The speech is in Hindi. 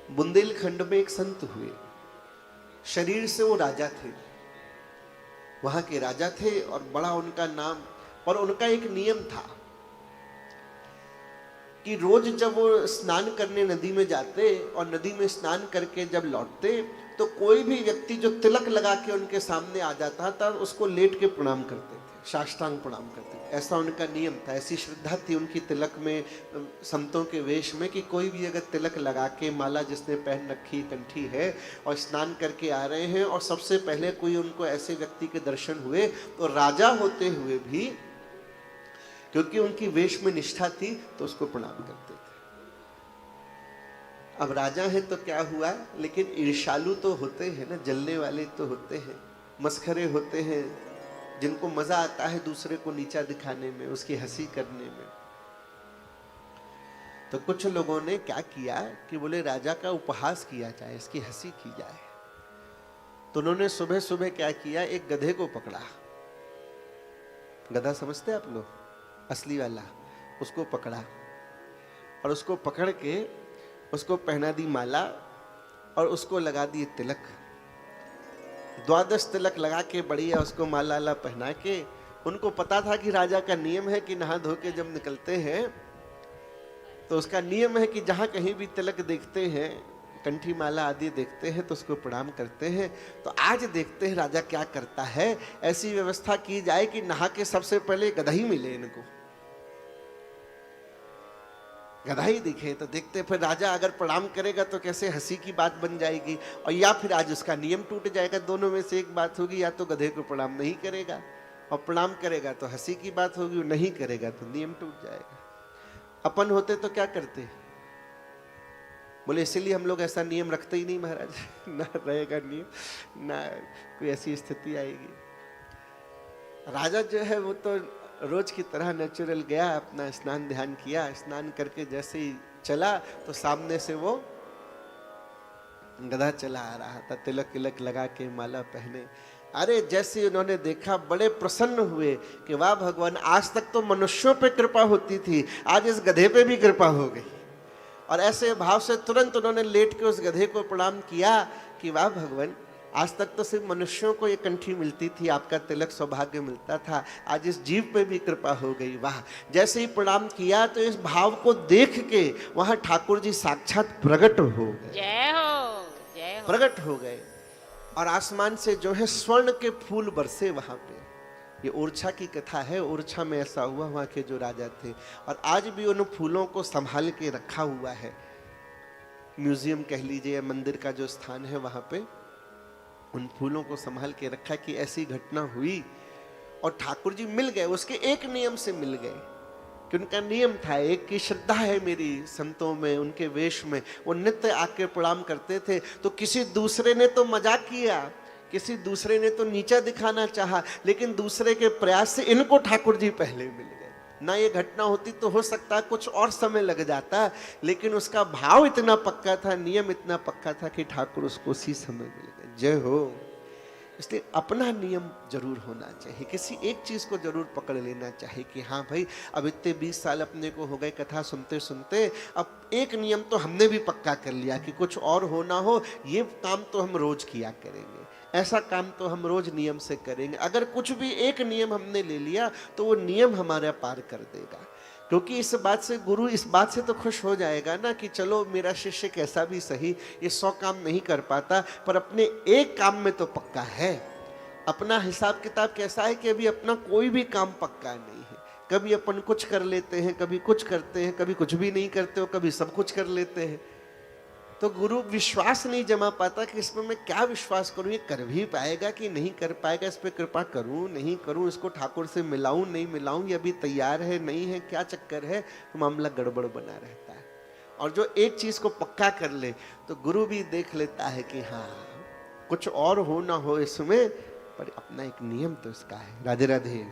बुंदेलखंड में एक संत हुए। शरीर से वो राजा थे, वहां के राजा थे और बड़ा उनका नाम। और उनका एक नियम था कि रोज जब वो स्नान करने नदी में जाते और नदी में स्नान करके जब लौटते तो कोई भी व्यक्ति जो तिलक लगा के उनके सामने आ जाता था उसको लेट के प्रणाम करते थे, साष्टांग प्रणाम करते थे। ऐसा उनका नियम था, ऐसी श्रद्धा थी उनकी तिलक में, संतों के वेश में, कि कोई भी अगर तिलक लगा के माला जिसने पहन रखी कंठी है और स्नान करके आ रहे हैं और सबसे पहले कोई उनको ऐसे व्यक्ति के दर्शन हुए तो राजा होते हुए भी, क्योंकि उनकी वेश में निष्ठा थी, तो उसको प्रणाम करते थे। अब राजा है तो क्या हुआ, लेकिन ईर्ष्यालु तो होते हैं ना, जलने वाले तो होते हैं, मस्खरे होते हैं, जिनको मजा आता है दूसरे को नीचा दिखाने में, उसकी हंसी करने में। तो कुछ लोगों ने क्या किया कि बोले राजा का उपहास किया जाए, इसकी हंसी की जाए। तो उन्होंने सुबह सुबह क्या किया, एक गधे को पकड़ा। गधा समझते आप लोग, असली वाला, उसको पकड़ा और उसको पकड़ के उसको पहना दी माला और उसको लगा दी तिलक। 12 तिलक लगा के बढ़िया उसको माला पहना के। उनको पता था कि राजा का नियम है कि नहा धो के जब निकलते हैं तो उसका नियम है कि जहां कहीं भी तिलक देखते हैं, कंठी माला आदि देखते हैं तो उसको प्रणाम करते हैं। तो आज देखते हैं राजा क्या करता है। ऐसी व्यवस्था की जाए कि नहा के सबसे पहले गधा ही मिले इनको, गधा ही दिखे। तो देखते फिर राजा अगर प्रणाम करेगा तो कैसे हंसी की बात बन जाएगी, और या फिर आज उसका नियम टूट जाएगा। दोनों में से एक बात होगी, या तो गधे को प्रणाम नहीं करेगा और प्रणाम करेगा तो हंसी की बात होगी, नहीं करेगा तो नियम टूट जाएगा। अपन होते तो क्या करते, बोले इसीलिए हम लोग ऐसा नियम रखते ही नहीं महाराज, ना रहेगा नियम, ना कोई ऐसी स्थिति आएगी। राजा जो है वो तो रोज की तरह नेचुरल गया, अपना स्नान ध्यान किया, स्नान करके जैसे ही चला तो सामने से वो गधा चला आ रहा था, तिलक तिलक लगा के माला पहने। अरे जैसे उन्होंने देखा बड़े प्रसन्न हुए कि वाह भगवान, आज तक तो मनुष्यों पे कृपा होती थी, आज इस गधे पे भी कृपा हो गई। और ऐसे भाव से तुरंत उन्होंने लेट के उस गधे को प्रणाम किया कि वाह भगवान, आज तक तो सिर्फ मनुष्यों को ये कंठी मिलती थी, आपका तिलक सौभाग्य मिलता था, आज इस जीव पे भी कृपा हो गई। वाह। जैसे ही प्रणाम किया तो इस भाव को देख के वहां ठाकुर जी साक्षात प्रकट हो गए। जय हो, जय हो। प्रकट हो गए और आसमान से जो है स्वर्ण के फूल बरसे वहां पे। ये ओरछा की कथा है, ओरछा में ऐसा हुआ, वहां के जो राजा थे। और आज भी उन फूलों को संभाल के रखा हुआ है, म्यूजियम कह लीजिए, मंदिर का जो स्थान है वहां पे उन फूलों को संभाल के रखा कि ऐसी घटना हुई और ठाकुर जी मिल गए। उसके एक नियम से मिल गए कि उनका नियम था, एक की श्रद्धा है मेरी संतों में, उनके वेश में, वो नित्य आके प्रणाम करते थे। तो किसी दूसरे ने तो मजाक किया, किसी दूसरे ने तो नीचा दिखाना चाहा, लेकिन दूसरे के प्रयास से इनको ठाकुर जी पहले मिल गए। ना ये घटना होती तो हो सकता है कुछ और समय लग जाता, लेकिन उसका भाव इतना पक्का था, नियम इतना पक्का था कि ठाकुर उसको उसी समय मिल गए। जय हो। इसलिए अपना नियम जरूर होना चाहिए, किसी एक चीज को जरूर पकड़ लेना चाहिए कि हाँ भाई, अब इतने 20 साल अपने को हो गए कथा सुनते सुनते, अब एक नियम तो हमने भी पक्का कर लिया कि कुछ और हो ना हो, ये काम तो हम रोज किया करेंगे, ऐसा काम तो हम रोज नियम से करेंगे। अगर कुछ भी एक नियम हमने ले लिया तो वो नियम हमारा पार कर देगा। क्योंकि इस बात से गुरु इस बात से तो खुश हो जाएगा ना कि चलो मेरा शिष्य कैसा भी सही, ये 100 काम नहीं कर पाता पर अपने एक काम में तो पक्का है। अपना हिसाब किताब कैसा है कि अभी अपना कोई भी काम पक्का नहीं है। कभी अपन कुछ कर लेते हैं, कभी कुछ करते हैं, कभी कुछ भी नहीं करते हो, कभी सब कुछ कर लेते हैं। तो गुरु विश्वास नहीं जमा पाता कि इसमें मैं क्या विश्वास करूं, ये कर भी पाएगा कि नहीं कर पाएगा, इस पे कृपा करूं नहीं करूं, इसको ठाकुर से मिलाऊं नहीं मिलाऊं, ये अभी तैयार है नहीं है, क्या चक्कर है, तो मामला गड़बड़ बना रहता है। और जो एक चीज को पक्का कर ले तो गुरु भी देख लेता है कि हाँ कुछ और हो ना हो इसमें, पर अपना एक नियम तो इसका है। राधे राधे।